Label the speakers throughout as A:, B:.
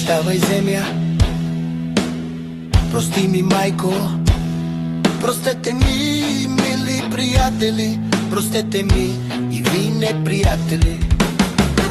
A: Прощавай, земя, прости ми, майко. Простете ми, мили приятели, простете ми и ви, неприятели.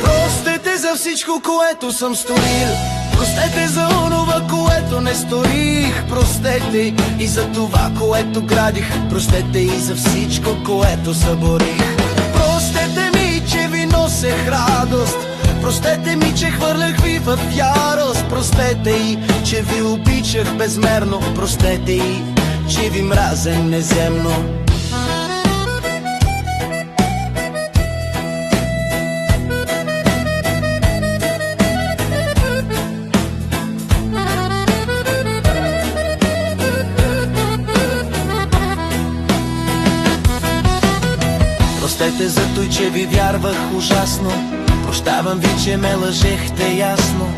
A: Простете за всичко, което съм сторил, простете за онова, което не сторих. Простете и за това, което градих, простете и за всичко, което съборих. Простете ми, че ви носех радост, простете ми, че хвърлях ви в ярост. Простете и, че ви обичах безмерно, простете и, че ви мразя неземно. Простете за той, че ви вярвах ужасно, прощавам ви, че ме лъжехте ясно.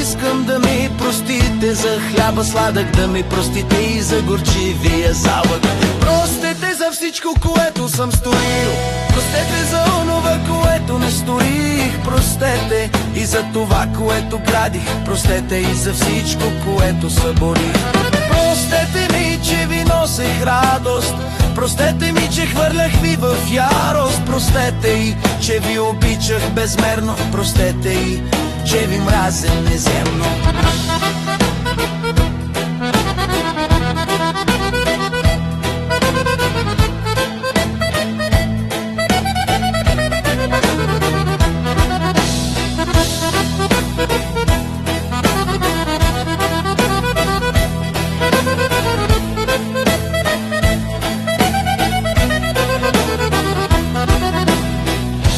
A: Искам да ми простите за хляба сладък, да ми простите и за горчивия залък. Простете за всичко, което съм сторил, простете за онова, което не сторих. Простете и за това, което градих, простете и за всичко, което съборих. Простете ми, че ви носех радост, простете ми, че хвърлях ви в ярост. Простете и, че ви обичах безмерно, простете и, че ви мразя неземно.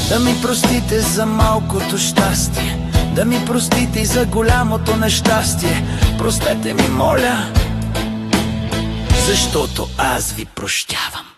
A: Да ми простите за малкото щастие, да ми простите и за голямото нещастие. Простете ми, моля, защото аз ви прощавам.